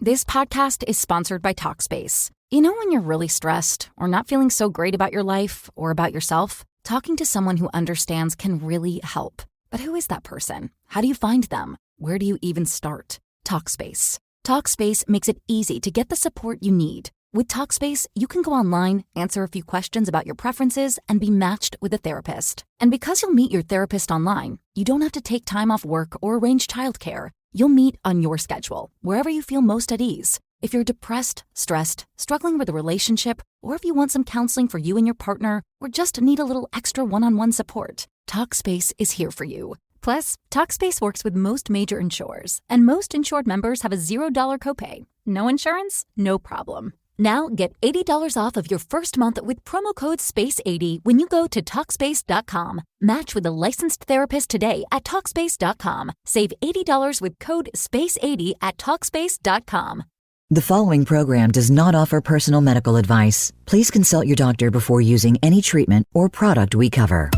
This podcast is sponsored by Talkspace. You know when you're really stressed or not feeling so great about your life or about yourself? Talking to someone who understands can really help. But who is that person? How do you find them? Where do you even start? Talkspace. Talkspace makes it easy to get the support you need. With Talkspace, you can go online, answer a few questions about your preferences, and be matched with a therapist. And because you'll meet your therapist online, you don't have to take time off work or arrange childcare. You'll meet on your schedule, wherever you feel most at ease. If you're depressed, stressed, struggling with a relationship, or if you want some counseling for you and your partner, or just need a little extra one-on-one support, Talkspace is here for you. Plus, Talkspace works with most major insurers, and most insured members have a $0 copay. No insurance? No problem. Now get $80 off of your first month with promo code SPACE80 when you go to Talkspace.com. Match with a licensed therapist today at Talkspace.com. Save $80 with code SPACE80 at Talkspace.com. The following program does not offer personal medical advice. Please consult your doctor before using any treatment or product we cover.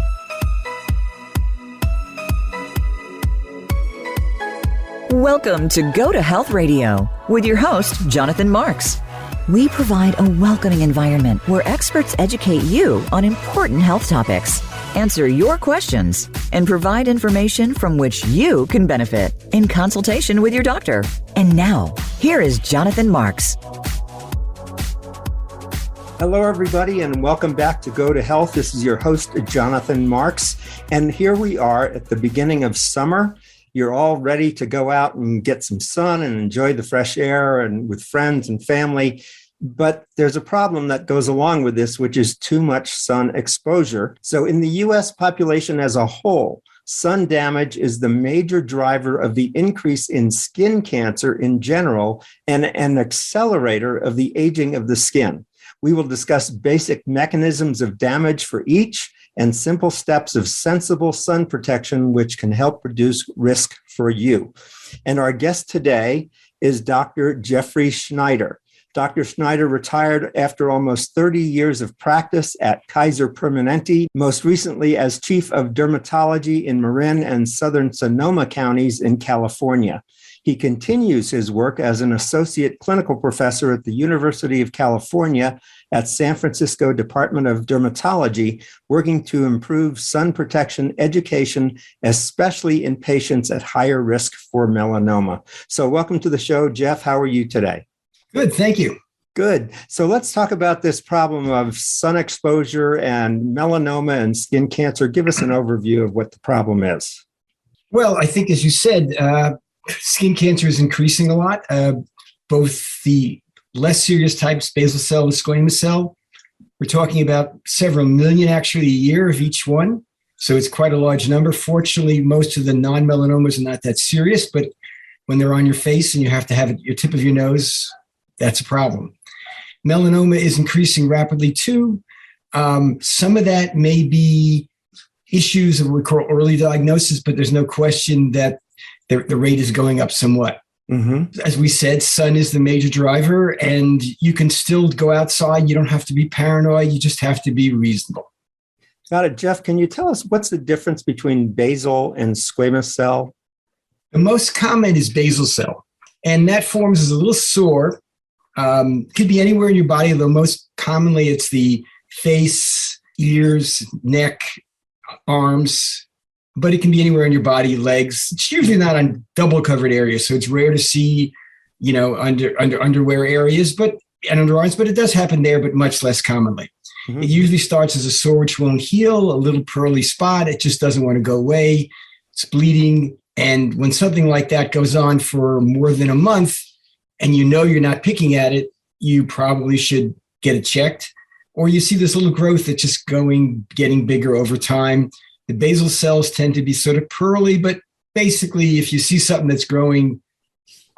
Welcome to Go to Health Radio with your host, Jonathan Marks. We provide a welcoming environment where experts educate you on important health topics, answer your questions, and provide information from which you can benefit in consultation with your doctor. And now, here is Jonathan Marks. Hello, everybody, and welcome back to Go to Health. This is your host, Jonathan Marks. And here we are at the beginning of summer. You're all ready to go out and get some sun and enjoy the fresh air and with friends and family. But there's a problem that goes along with this, which is too much sun exposure. So in the U.S. population as a whole, sun damage is the major driver of the increase in skin cancer in general and an accelerator of the aging of the skin. We will discuss basic mechanisms of damage for each and simple steps of sensible sun protection, which can help reduce risk for you. And our guest today is Dr. Jeffrey Schneider. Dr. Schneider retired after almost 30 years of practice at Kaiser Permanente, most recently as Chief of Dermatology in Marin and Southern Sonoma counties in California. He continues his work as an associate clinical professor at the University of California at San Francisco Department of Dermatology, working to improve sun protection education, especially in patients at higher risk for melanoma. So welcome to the show, Jeff. How are you today? Good, thank you. Good. So let's talk about this problem of sun exposure and melanoma and skin cancer. Give us an overview of what the problem is. Well, I think, as you said, skin cancer is increasing a lot. Both the less serious types, basal cell and squamous cell, we're talking about several million actually a year of each one. So it's quite a large number. Fortunately, most of the non-melanomas are not that serious, but when they're on your face and you have to have it at your tip of your nose, that's a problem. Melanoma is increasing rapidly too. Some of that may be issues of what we call early diagnosis, but there's no question that the rate is going up somewhat. Mm-hmm. As we said, sun is the major driver, and you can still go outside. You don't have to be paranoid. You just have to be reasonable. Got it. Jeff, can you tell us what's the difference between basal and squamous cell? The most common is basal cell, and that forms as a little sore. Could be anywhere in your body, though most commonly it's the face, ears, neck, arms, but it can be anywhere in your body, legs. It's usually not on double covered areas, so it's rare to see, under underwear areas, and underarms, but it does happen there, but much less commonly. Mm-hmm. It usually starts as a sore which won't heal, a little pearly spot. It just doesn't want to go away. It's bleeding. And when something like that goes on for more than a month and you're not picking at it, you probably should get it checked. Or you see this little growth that's just getting bigger over time. The basal cells tend to be sort of pearly, but basically if you see something that's growing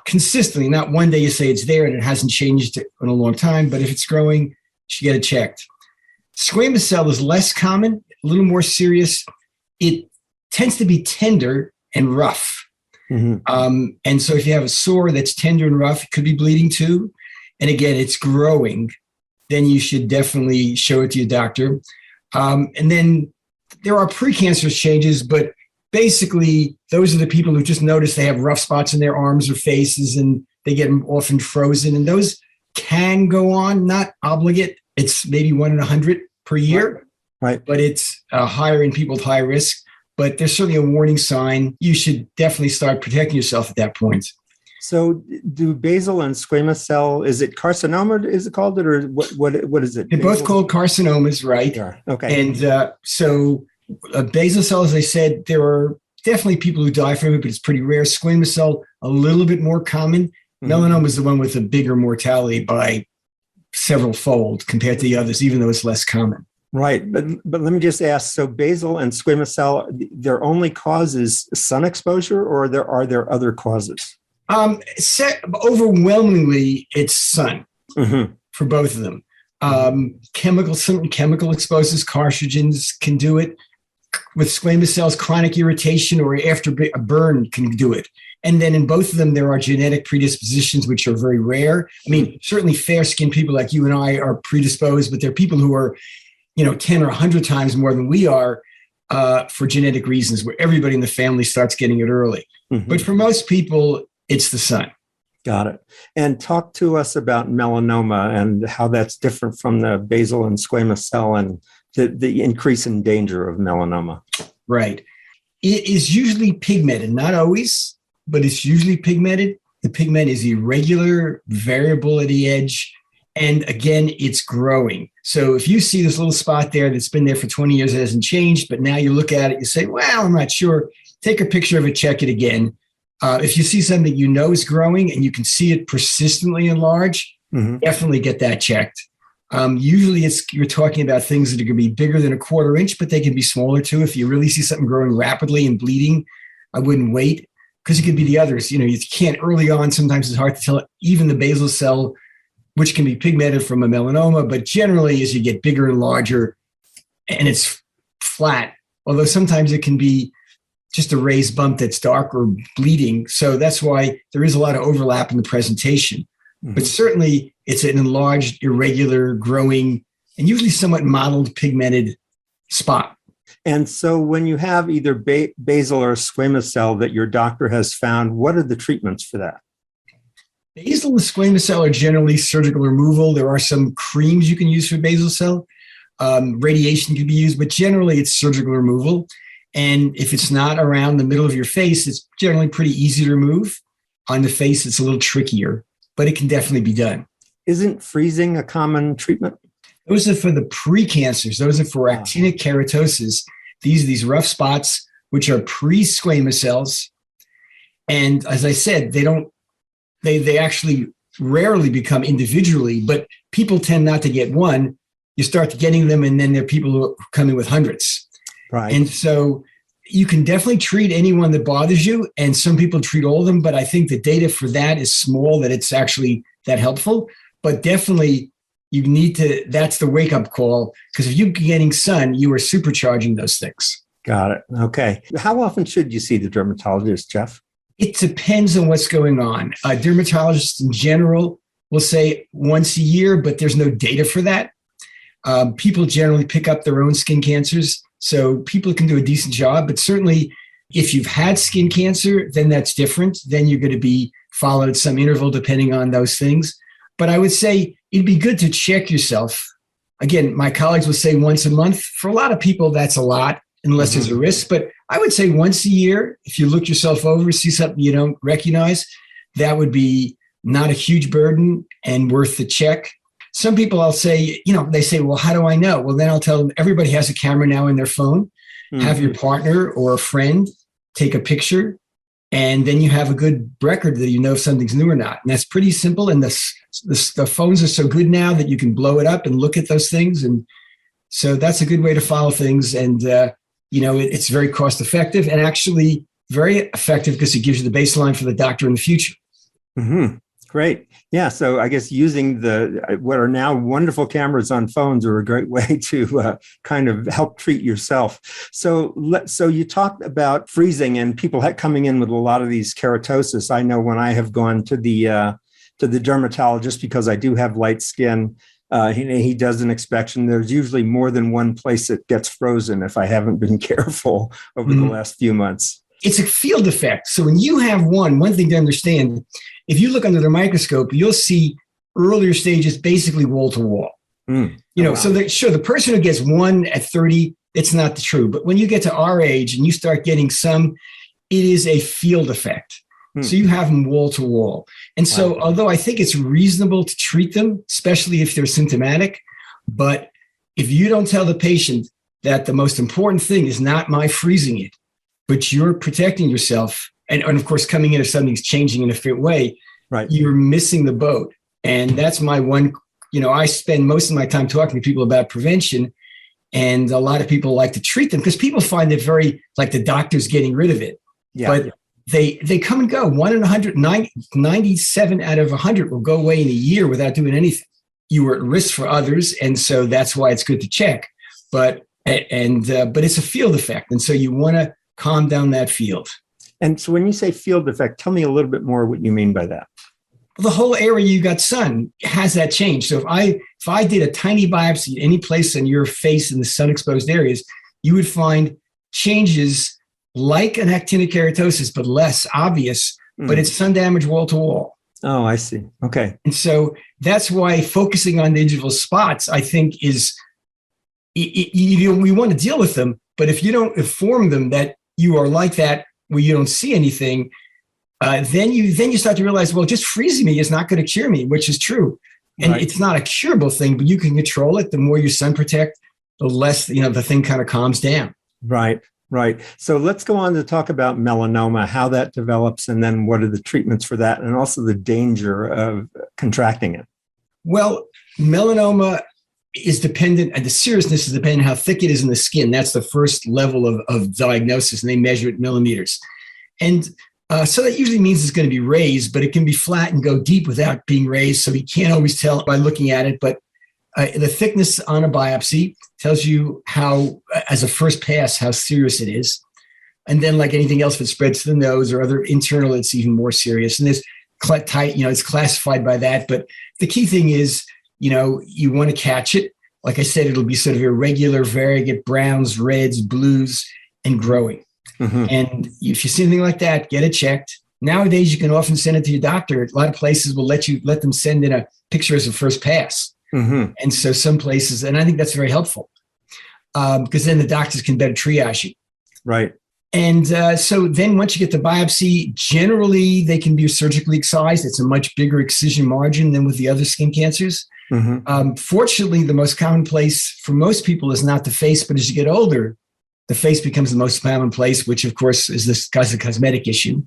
consistently, not one day you say it's there and it hasn't changed in a long time, but if it's growing, you should get it checked. Squamous cell is less common, a little more serious. It tends to be tender and rough. Mm-hmm. And so if you have a sore that's tender and rough, it could be bleeding too. And again, it's growing, then you should definitely show it to your doctor. And then there are precancerous changes, but basically those are the people who just notice they have rough spots in their arms or faces and they get often frozen, and those can go on, not obligate. It's maybe 1 in 100 per year, right? But it's higher in people with high risk. But there's certainly a warning sign. You should definitely start protecting yourself at that point. So do basal and squamous cell, is it carcinoma, is it called it, or what is it? They're both called carcinomas, right? Yeah. Okay. And so basal cell, as I said, there are definitely people who die from it, but it's pretty rare. Squamous cell, a little bit more common. Melanoma is the one with a bigger mortality by several fold compared to the others, even though it's less common. Right. But let me just ask, so basal and squamous cell, their only cause is sun exposure, or are there other causes? Overwhelmingly, it's sun for both of them. Certain chemical exposures, carcinogens can do it. With squamous cells, chronic irritation or after a burn can do it. And then in both of them, there are genetic predispositions, which are very rare. I mean, certainly fair-skinned people like you and I are predisposed, but there are people who are, 10 or 100 times more than we are for genetic reasons, where everybody in the family starts getting it early. But for most people, it's the sun. Got it. And talk to us about melanoma and how that's different from the basal and squamous cell and the increase in danger of melanoma. Right. It is usually pigmented, not always, but it's usually pigmented. The pigment is irregular, variable at the edge. And again, it's growing. So if you see this little spot there that's been there for 20 years, it hasn't changed, but now you look at it, you say, well, I'm not sure. Take a picture of it, check it again. If you see something you know is growing and you can see it persistently enlarge, definitely get that checked. Usually you're talking about things that are going to be bigger than a 1/4 inch, but they can be smaller too. If you really see something growing rapidly and bleeding, I wouldn't wait, because it could be the others. You can't early on. Sometimes it's hard to tell even the basal cell, which can be pigmented from a melanoma, but generally as you get bigger and larger and it's flat, although sometimes it can be just a raised bump that's dark or bleeding. So that's why there is a lot of overlap in the presentation. But certainly it's an enlarged, irregular, growing, and usually somewhat mottled, pigmented spot. And so when you have either basal or squamous cell that your doctor has found, what are the treatments for that? Basal and squamous cell are generally surgical removal. There are some creams you can use for basal cell. Radiation can be used, but generally it's surgical removal. And if it's not around the middle of your face, it's generally pretty easy to remove. On the face, it's a little trickier, but it can definitely be done. Isn't freezing a common treatment? Those are for the precancers. Those are for actinic keratosis. These rough spots, which are pre-squamous cells. And as I said, they actually rarely become individually, but people tend not to get one. You start getting them, and then there are people who come in with hundreds. Right. And so you can definitely treat anyone that bothers you, and some people treat all of them, but I think the data for that is small, that it's actually that helpful. But definitely you need to, that's the wake-up call, because if you're getting sun, you are supercharging those things. Got it. Okay. How often should you see the dermatologist, Jeff? It depends on what's going on. Dermatologists in general will say once a year, but there's no data for that. People generally pick up their own skin cancers, so people can do a decent job. But certainly if you've had skin cancer, then that's different. Then you're going to be followed at some interval depending on those things. But I would say it'd be good to check yourself. Again, my colleagues will say once a month. For a lot of people, that's a lot, unless there's a risk. But I would say once a year, if you look yourself over, see something you don't recognize, that would be not a huge burden and worth the check. Some people I'll say, they say, well, how do I know? Well, then I'll tell them everybody has a camera now in their phone. Have your partner or a friend take a picture, and then you have a good record that you know if something's new or not. And that's pretty simple. And the phones are so good now that you can blow it up and look at those things. And so that's a good way to follow things. And, it's very cost effective and actually very effective because it gives you the baseline for the doctor in the future. Great. Yeah. So I guess using what are now wonderful cameras on phones are a great way to kind of help treat yourself. So you talked about freezing and people coming in with a lot of these keratosis. I know when I have gone to the dermatologist, because I do have light skin, he does an inspection. There's usually more than one place that gets frozen if I haven't been careful over the last few months. it's a field effect. So when you have one thing to understand, if you look under the microscope, you'll see earlier stages basically wall to wall. Wow. So the person who gets one at 30, it's not true. But when you get to our age and you start getting some, it is a field effect. So you have them wall to wall. And so although I think it's reasonable to treat them, especially if they're symptomatic, but if you don't tell the patient that the most important thing is not my freezing it, but you're protecting yourself, and of course coming in if something's changing in a fit way, you're missing the boat. And that's my one, I spend most of my time talking to people about prevention, and a lot of people like to treat them because people find it very like the doctor's getting rid of it. But they come and go. 1 in 100, 97 out of 100 will go away in a year without doing anything. You were at risk for others, and so that's why it's good to check. But it's a field effect, and so you want to calm down that field. And so when you say field effect, tell me a little bit more what you mean by that. The whole area you got sun has that change. So if I did a tiny biopsy at any place on your face in the sun-exposed areas, you would find changes like an actinic keratosis, but less obvious, but it's sun damage wall to wall. Oh, I see. Okay. And so that's why focusing on the individual spots, I think, is we want to deal with them. But if you don't inform them that you are like that, where you don't see anything, then you start to realize, well, just freezing me is not going to cure me, which is true. And it's not a curable thing, but you can control it. The more you sun protect, the less, the thing kind of calms down. Right. So let's go on to talk about melanoma, how that develops, and then what are the treatments for that, and also the danger of contracting it. Well, melanoma is dependent, and the seriousness is dependent on how thick it is in the skin. That's the first level of diagnosis, and they measure it in millimeters. And so that usually means it's going to be raised, but it can be flat and go deep without being raised. So you can't always tell by looking at it. But the thickness on a biopsy tells you how, as a first pass, how serious it is. And then like anything else, if it spreads to the nose or other internal, it's even more serious. And there's it's classified by that. But the key thing is, you want to catch it. Like I said, it'll be sort of irregular, variegate browns, reds, blues, and growing. And if you see anything like that, get it checked. Nowadays, you can often send it to your doctor. A lot of places will let them send in a picture as a first pass. And so some places, and I think that's very helpful because then the doctors can better triage you. Right. And so then once you get the biopsy, generally they can be surgically excised. It's a much bigger excision margin than with the other skin cancers. Fortunately, the most common place for most people is not the face, but as you get older, the face becomes the most common place, which of course is a cosmetic issue.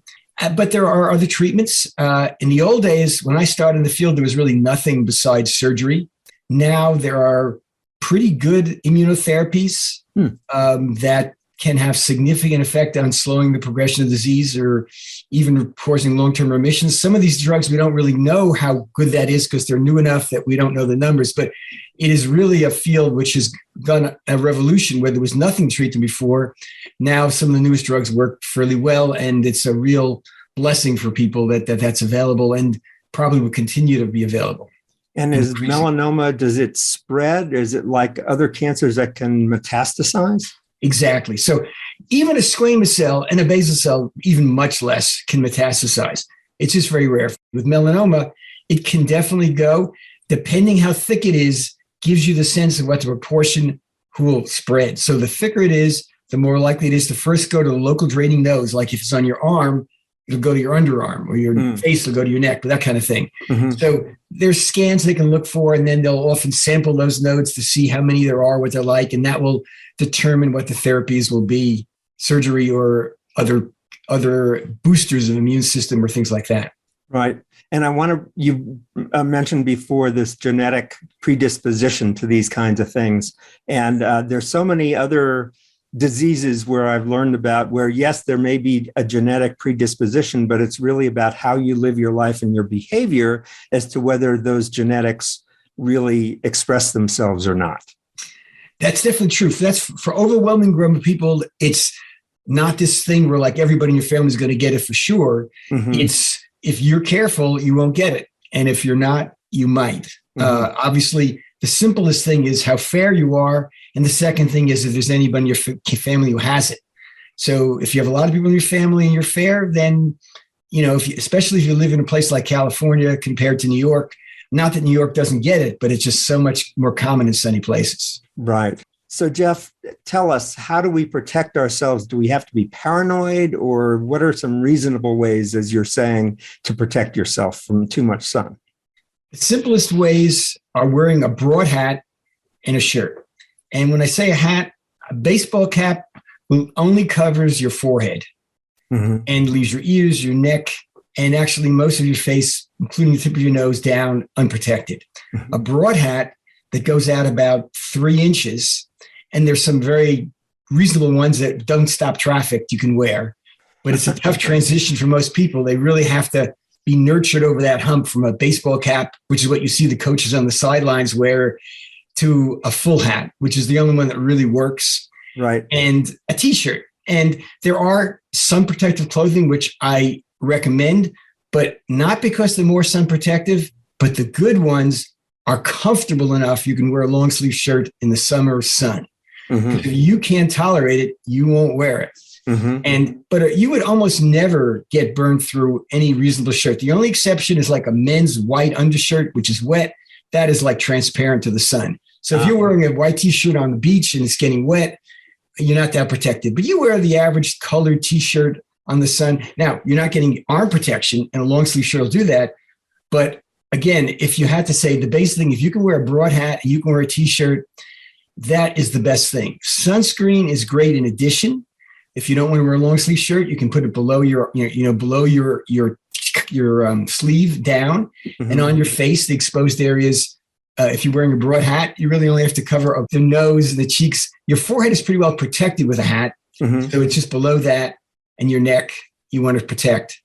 But there are other treatments. In the old days, when I started in the field, there was really nothing besides surgery. Now there are pretty good immunotherapies that can have significant effect on slowing the progression of disease or even causing long-term remissions. Some of these drugs, we don't really know how good that is because they're new enough that we don't know the numbers, but it is really a field which has done a revolution where there was nothing to treat them before. Now some of the newest drugs work fairly well, and it's a real blessing for people that's available and probably will continue to be available. And is melanoma, does it spread? Is it like other cancers that can metastasize? Exactly. So even a squamous cell and a basal cell, even much less, can metastasize. It's just very rare. With melanoma, it can definitely go. Depending how thick it is, gives you the sense of what the proportion will spread. So the thicker it is, the more likely it is to first go to the local draining nose. Like if it's on your arm, it'll go to your underarm, or your face will go to your neck, but that kind of thing. So there's scans they can look for, and then they'll often sample those nodes to see how many there are, what they're like, and that will determine what the therapies will be, surgery or other boosters of the immune system or things like that. Right. And you mentioned before this genetic predisposition to these kinds of things. And there's so many other diseases where I've learned about where, yes, there may be a genetic predisposition, but it's really about how you live your life and your behavior as to whether those genetics really express themselves or not. That's definitely true. That's for overwhelming group of people. It's not this thing where like everybody in your family is going to get it for sure. It's if you're careful, you won't get it. And if you're not, you might. Obviously, the simplest thing is how fair you are. And the second thing is if there's anybody in your family who has it. So if you have a lot of people in your family and you're fair, then, especially if you live in a place like California compared to New York, not that New York doesn't get it, but it's just so much more common in sunny places. Right. So Jeff, tell us, how do we protect ourselves? Do we have to be paranoid, or what are some reasonable ways, as you're saying, to protect yourself from too much sun? The simplest ways are wearing a broad hat and a shirt. And when I say a hat, a baseball cap only covers your forehead and leaves your ears, your neck, and actually most of your face, including the tip of your nose, down unprotected. A broad hat that goes out about 3 inches, and there's some very reasonable ones that don't stop traffic you can wear, but it's a tough transition for most people. They really have to be nurtured over that hump from a baseball cap, which is what you see the coaches on the sidelines wear, to a full hat, which is the only one that really works. Right. And a t-shirt. And there are sun protective clothing, which I recommend, but not because they're more sun protective, but the good ones are comfortable enough you can wear a long sleeve shirt in the summer sun. If you can't tolerate it, you won't wear it. But you would almost never get burned through any reasonable shirt. The only exception is like a men's white undershirt, which is wet. That is like transparent to the sun. So if you're wearing a white t-shirt on the beach and it's getting wet, you're not that protected. But you wear the average colored t-shirt on the sun. Now, you're not getting arm protection, and a long sleeve shirt will do that. But again, if you had to say the basic thing, if you can wear a broad hat and you can wear a t-shirt, that is the best thing. Sunscreen is great in addition. If you don't want to wear a long sleeve shirt, you can put it below below your sleeve down, and on your face, the exposed areas. If you're wearing a broad hat, you really only have to cover up the nose and the cheeks. Your forehead is pretty well protected with a hat, so it's just below that, and your neck you want to protect.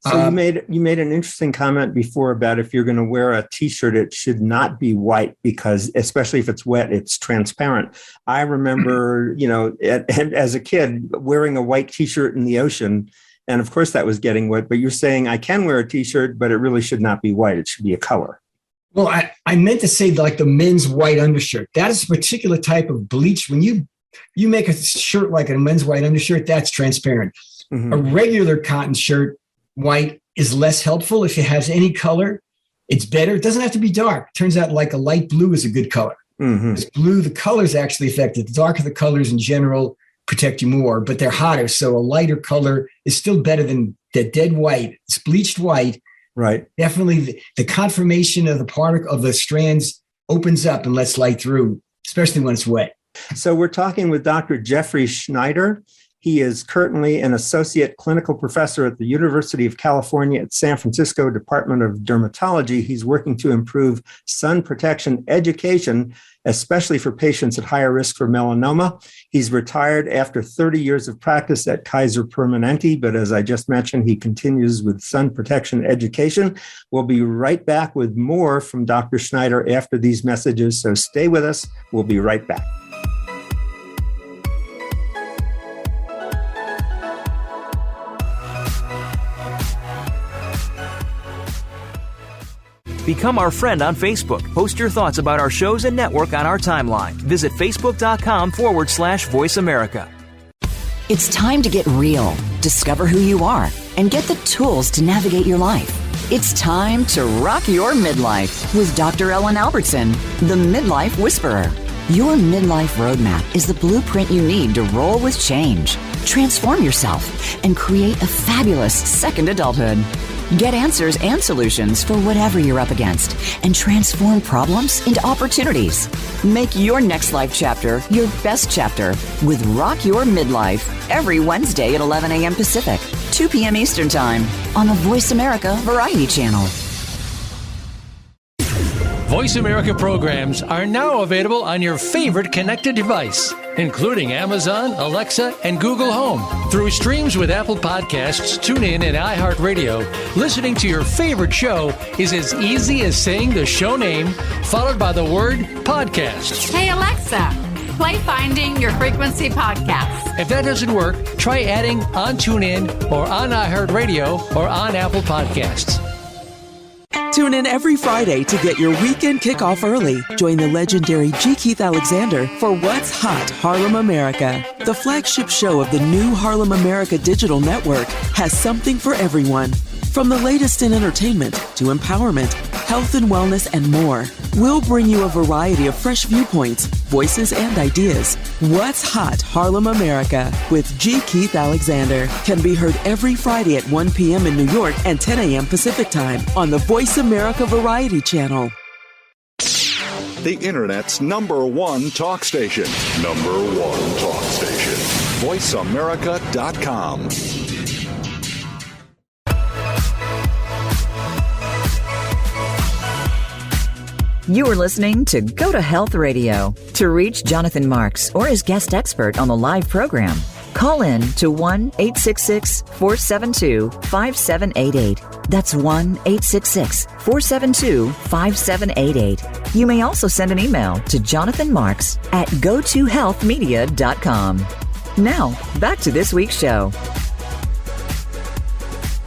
So you made an interesting comment before about if you're going to wear a t-shirt, it should not be white, because especially if it's wet, it's transparent. I remember, as a kid wearing a white t-shirt in the ocean, and of course that was getting wet, but you're saying I can wear a t-shirt, but it really should not be white. It should be a color. Well, I meant to say like the men's white undershirt. That is a particular type of bleach. When you make a shirt like a men's white undershirt, that's transparent. A regular cotton shirt, white, is less helpful. If it has any color, it's better. It doesn't have to be dark. It turns out like a light blue is a good color. Because blue, the colors actually affect it. The darker the colors in general protect you more, but they're hotter. So a lighter color is still better than the dead white. It's bleached white. Right. Definitely the conformation of the particle of the strands opens up and lets light through, especially when it's wet. So we're talking with Dr. Jeffrey Schneider. He is currently an associate clinical professor at the University of California at San Francisco Department of Dermatology. He's working to improve sun protection education, especially for patients at higher risk for melanoma. He's retired after 30 years of practice at Kaiser Permanente, but as I just mentioned, he continues with sun protection education. We'll be right back with more from Dr. Schneider after these messages, so stay with us. We'll be right back. Become our friend on Facebook. Post your thoughts about our shows and network on our timeline. Visit Facebook.com/Voice America. It's time to get real, discover who you are, and get the tools to navigate your life. It's time to rock your midlife with Dr. Ellen Albertson, the Midlife Whisperer. Your midlife roadmap is the blueprint you need to roll with change, transform yourself, and create a fabulous second adulthood. Get answers and solutions for whatever you're up against and transform problems into opportunities. Make your next life chapter your best chapter with Rock Your Midlife every Wednesday at 11 a.m. Pacific, 2 p.m. Eastern Time on the Voice America Variety Channel. Voice America programs are now available on your favorite connected device, including Amazon, Alexa, and Google Home. Through streams with Apple Podcasts, TuneIn, and iHeartRadio, listening to your favorite show is as easy as saying the show name followed by the word podcast. Hey, Alexa, play Finding Your Frequency podcast. If that doesn't work, try adding on TuneIn or on iHeartRadio or on Apple Podcasts. Tune in every Friday to get your weekend kickoff early. Join the legendary G. Keith Alexander for What's Hot Harlem America. The flagship show of the new Harlem America Digital Network has something for everyone. From the latest in entertainment to empowerment, health and wellness, and more, we'll bring you a variety of fresh viewpoints, voices, and ideas. What's Hot Harlem America with G. Keith Alexander can be heard every Friday at 1 p.m. in New York and 10 a.m. Pacific Time on the Voice America Variety Channel. The Internet's #1 talk station. #1 talk station. VoiceAmerica.com. You are listening to Go to Health Radio. To reach Jonathan Marks or his guest expert on the live program, call in to 1-866-472-5788. That's 1-866-472-5788. You may also send an email to jonathanmarks@gotohealthmedia.com. Now, back to this week's show.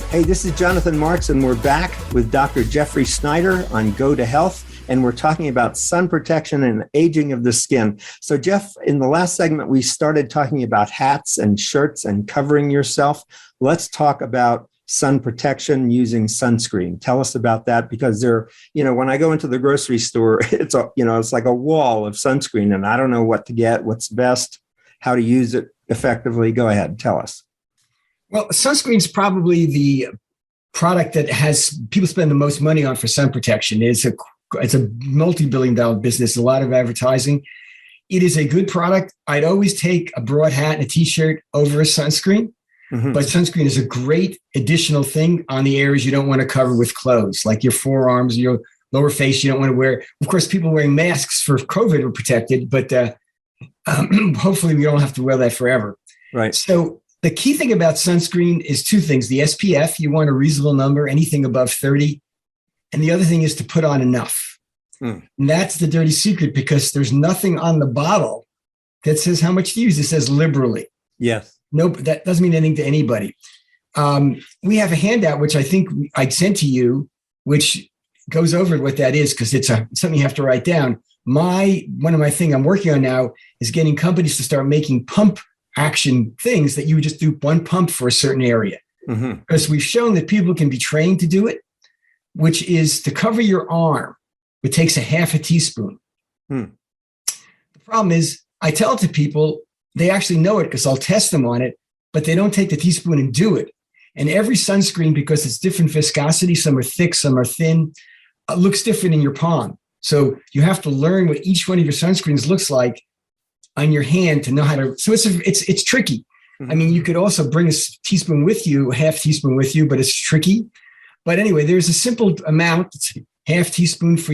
Hey, this is Jonathan Marks, and we're back with Dr. Jeffrey Schneider on Go to Health. And we're talking about sun protection and aging of the skin. So, Jeff, in the last segment, we started talking about hats and shirts and covering yourself. Let's talk about sun protection using sunscreen. Tell us about that, because when I go into the grocery store, it's like a wall of sunscreen, and I don't know what to get, what's best, how to use it effectively. Go ahead, tell us. Well, sunscreen is probably the product that has people spend the most money on for sun protection. It's a multi-billion-dollar business, a lot of advertising. It is a good product. I'd always take a broad hat and a T-shirt over a sunscreen, but sunscreen is a great additional thing on the areas you don't want to cover with clothes, like your forearms, your lower face. You don't want to wear. Of course, people wearing masks for COVID are protected, but hopefully we don't have to wear that forever. Right. So the key thing about sunscreen is two things. The SPF, you want a reasonable number, anything above 30. And the other thing is to put on enough. And that's the dirty secret, because there's nothing on the bottle that says how much to use. It says liberally. Yes. Nope, that doesn't mean anything to anybody. We have a handout, which I think I'd sent to you, which goes over what that is, because it's something you have to write down. One of my things I'm working on now is getting companies to start making pump action things that you would just do one pump for a certain area. Because we've shown that people can be trained to do it, which is to cover your arm. It takes a half a teaspoon. The problem is, I tell it to people, they actually know it because I'll test them on it, but they don't take the teaspoon and do it. And every sunscreen, because it's different viscosity, some are thick, some are thin, looks different in your palm. So you have to learn what each one of your sunscreens looks like on your hand to know how to. So it's tricky. I mean, you could also bring a teaspoon with you, a half teaspoon with you, but it's tricky. But anyway, there's a simple amount. It's half teaspoon for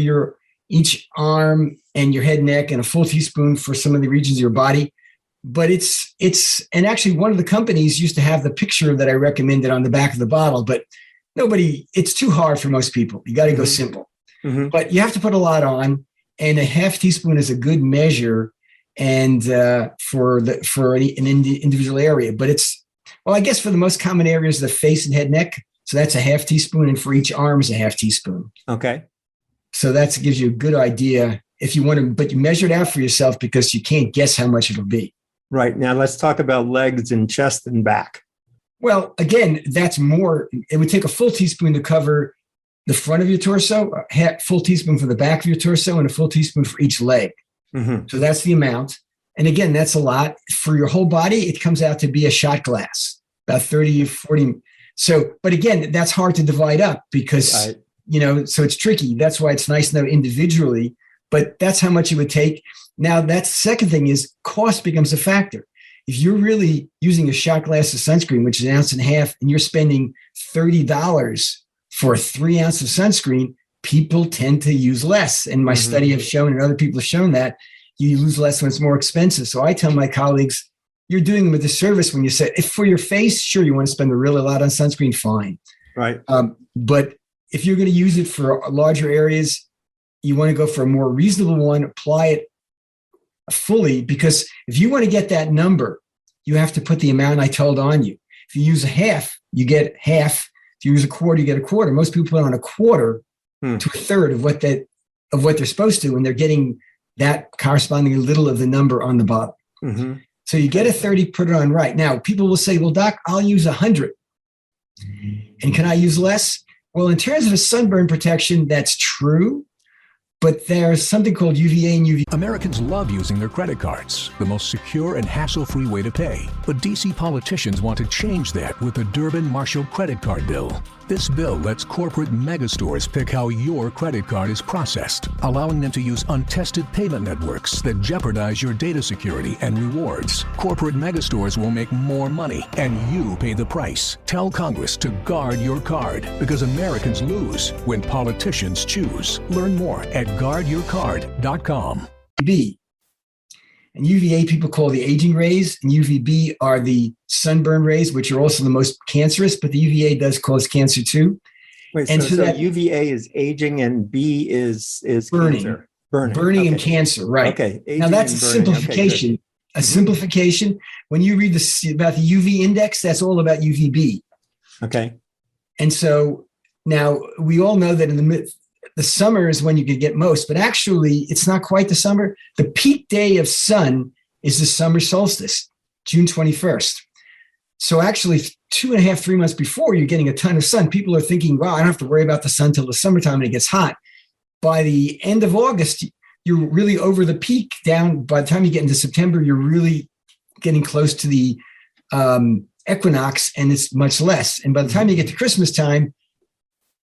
each arm and your head, neck, and a full teaspoon for some of the regions of your body. But and actually one of the companies used to have the picture that I recommended on the back of the bottle, but it's too hard for most people. You got to go simple. But you have to put a lot on, and a half teaspoon is a good measure, and for an individual area. But I guess for the most common areas, the face and head, neck. So that's a half teaspoon, and for each arm is a half teaspoon. Okay. So that gives you a good idea if you want to, but you measure it out for yourself because you can't guess how much it'll be. Right. Now let's talk about legs and chest and back. Well, again, that's more, it would take a full teaspoon to cover the front of your torso, a full teaspoon for the back of your torso, and a full teaspoon for each leg. So that's the amount. And again, that's a lot. For your whole body, it comes out to be a shot glass, about 30 or 40. So, but again, that's hard to divide up because, so it's tricky. That's why it's nice to know individually, but that's how much it would take. Now, that's the second thing is cost becomes a factor. If you're really using a shot glass of sunscreen, which is 1.5 ounces, and you're spending $30 for a 3 ounce of sunscreen, people tend to use less. And my study have shown, and other people have shown that you use less when it's more expensive. So I tell my colleagues, you're doing them a disservice when you say, if for your face, sure, you want to spend a really lot on sunscreen, fine. Right. But if you're going to use it for larger areas, you want to go for a more reasonable one, apply it fully, because if you want to get that number, you have to put the amount I told on you. If you use a half, you get half. If you use a quarter, you get a quarter. Most people put on a quarter to a third of what they're supposed to, and they're getting that corresponding little of the number on the bottle. Mm-hmm. So you get a 30, put it on right. Now, people will say, well, doc, I'll use 100. And can I use less? Well, in terms of a sunburn protection, that's true. But there's something called UVA and UV. Americans love using their credit cards, the most secure and hassle-free way to pay. But DC politicians want to change that with the Durbin-Marshall credit card bill. This bill lets corporate megastores pick how your credit card is processed, allowing them to use untested payment networks that jeopardize your data security and rewards. Corporate megastores will make more money, and you pay the price. Tell Congress to guard your card, because Americans lose when politicians choose. Learn more at guardyourcard.com. UVB. And UVA people call the aging rays, and UVB are the sunburn rays, which are also the most cancerous, but the UVA does cause cancer too. Wait, and so that UVA is aging and B is burning. Cancer. Burning okay. and cancer, right. Okay. Now that's a simplification. Okay, a simplification. When you read about the UV index, that's all about UVB. Okay. And so now we all know that in the summer is when you could get most, but actually it's not quite the summer. The peak day of sun is the summer solstice, June 21st. So actually 2.5, 3 months before you're getting a ton of sun, people are thinking, wow, I don't have to worry about the sun till the summertime and it gets hot. By the end of August, you're really over the peak down. By the time you get into September, you're really getting close to the equinox, and it's much less. And by the time you get to Christmas time,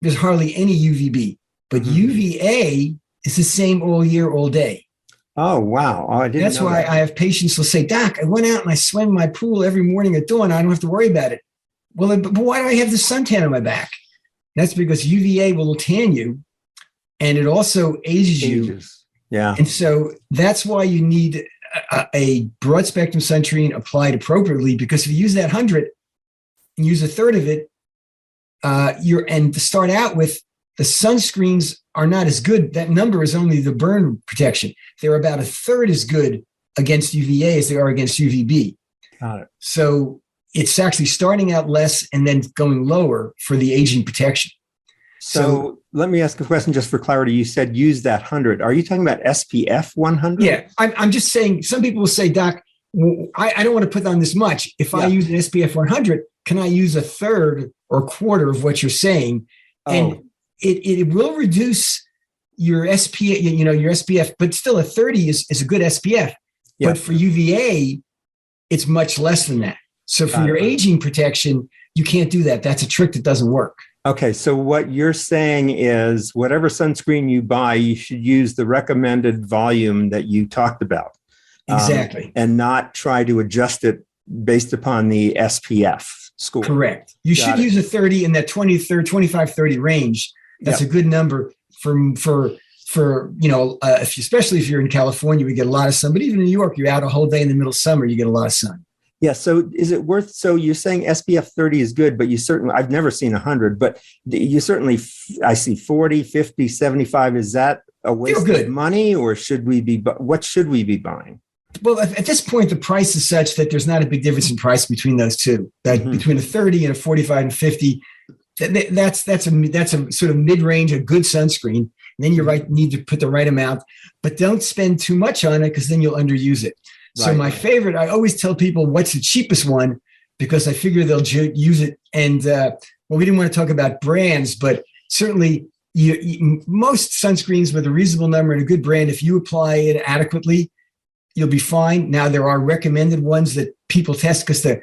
there's hardly any UVB. But UVA is the same all year, all day. Oh, wow. Oh, I didn't That's know why that. I have patients who'll say, doc, I went out and I swam in my pool every morning at dawn. I don't have to worry about it. Well, but why do I have the suntan on my back? That's because UVA will tan you, and it also ages you. Yeah. And so that's why you need a broad spectrum sunscreen applied appropriately, because if you use that 100 and use a third of it, and to start out with, the sunscreens are not as good. That number is only the burn protection. They're about a third as good against UVA as they are against UVB. Got it. So it's actually starting out less and then going lower for the aging protection. So let me ask a question just for clarity. You said use that 100. Are you talking about SPF 100? Yeah, I'm just saying, some people will say, doc, I don't want to put on this much. If I use an SPF 100, can I use a third or a quarter of what you're saying? And it will reduce your SPF, your SPF, but still a 30 is a good SPF. Yeah. But for UVA, it's much less than that. So for your aging protection, you can't do that. That's a trick that doesn't work. Okay, so what you're saying is whatever sunscreen you buy, you should use the recommended volume that you talked about. Exactly. And not try to adjust it based upon the SPF score. Correct. You should use a 30 in that 25, 30 range. That's a good number for especially if you're in California, we get a lot of sun. But even in New York, you're out a whole day in the middle of summer, you get a lot of sun. Yeah. So is it worth, so you're saying SPF 30 is good, but you certainly, I've never seen 100, but you certainly, I see 40, 50, 75. Is that a waste of money, or what should we be buying? Well, at this point, the price is such that there's not a big difference in price between those two. That between a 30 and a 45 and 50, that's a sort of mid-range, a good sunscreen. And then you need to put the right amount, but don't spend too much on it, because then you'll underuse it. So my favorite, I always tell people what's the cheapest one, because I figure they'll use it. And we didn't want to talk about brands, but certainly most sunscreens with a reasonable number and a good brand, if you apply it adequately, you'll be fine. Now, there are recommended ones that people test, because the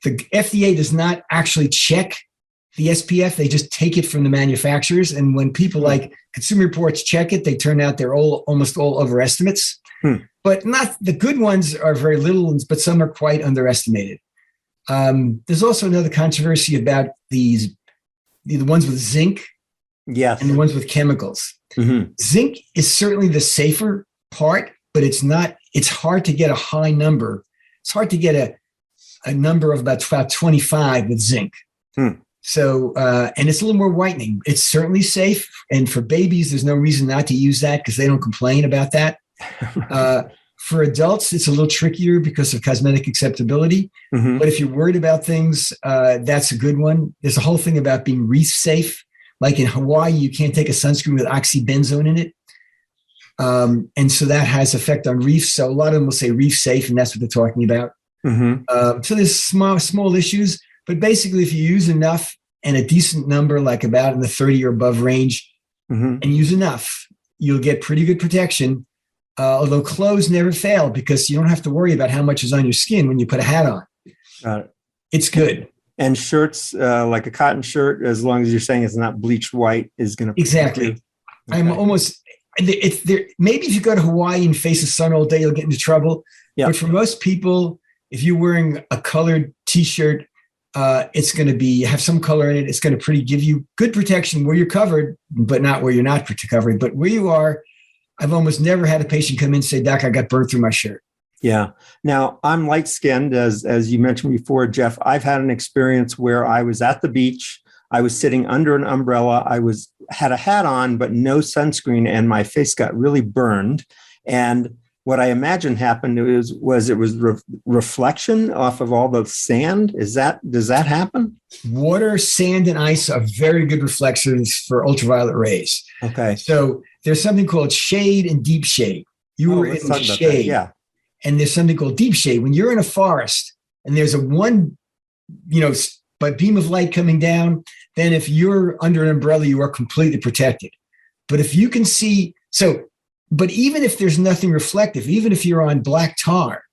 FDA does not actually check the SPF. They just take it from the manufacturers. And when people like Consumer Reports check it, they turn out they're almost all overestimates. But not the good ones are very little, but some are quite underestimated. There's also another controversy about the ones with zinc, and the ones with chemicals. Zinc is certainly the safer part, but it's not. It's hard to get a high number. It's hard to get a number of about 25 with zinc. So, and it's a little more whitening. It's certainly safe, and for babies, there's no reason not to use that, because they don't complain about that. For adults, it's a little trickier because of cosmetic acceptability. But if you're worried about things, that's a good one. There's a whole thing about being reef safe, Like in Hawaii, you can't take a sunscreen with oxybenzone in it. And so that has effect on reefs. So a lot of them will say reef safe, and that's what they're talking about. So there's small issues, but basically if you use enough and a decent number, like about in the 30 or above range, and use enough, you'll get pretty good protection. Although clothes never fail because you don't have to worry about how much is on your skin when you put a hat on. It's good. And shirts, like a cotton shirt, as long as you're saying it's not bleached white, is going to exactly. Okay. I'm almost. It's there. Maybe if you go to Hawaii and face the sun all day, you'll get into trouble. Yeah. But for most people, if you're wearing a colored T-shirt, it's going to have some color in it. It's going to give you good protection where you're covered, but not where you're not covered. But where you are, I've almost never had a patient come in and say, "Doc, I got burnt through my shirt." Yeah. Now, I'm light-skinned, as you mentioned before, Jeff. I've had an experience where I was at the beach. I was sitting under an umbrella. I had a hat on, but no sunscreen, and my face got really burned. And what I imagine happened was reflection off of all the sand. Does that happen? Water, sand, and ice are very good reflectors for ultraviolet rays. Okay. So there's something called shade and deep shade. You were in the shade. Yeah. And there's something called deep shade. When you're in a forest and there's one beam of light coming down, then if you're under an umbrella, you are completely protected. But if you can see, but even if there's nothing reflective, even if you're on black tar,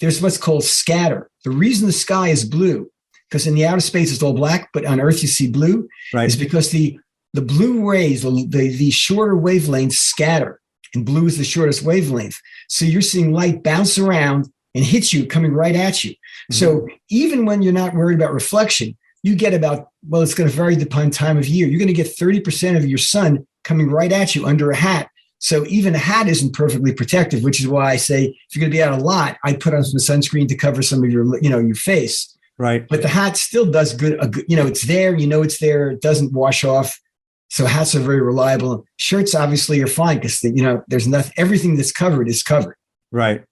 there's what's called scatter. The reason the sky is blue, because in the outer space it's all black, but on Earth you see blue, is because the blue rays, the shorter wavelengths scatter, and blue is the shortest wavelength. So you're seeing light bounce around and hit you, coming right at you. So even when you're not worried about reflection, you get it's going to vary upon time of year. You're going to get 30% of your sun coming right at you under a hat. So even a hat isn't perfectly protective, which is why I say if you're going to be out a lot, I put on some sunscreen to cover some of your face. Right. But the hat still does good. It's there. It's there. It doesn't wash off. So hats are very reliable. Shirts obviously are fine because there's nothing. Everything that's covered is covered. Right.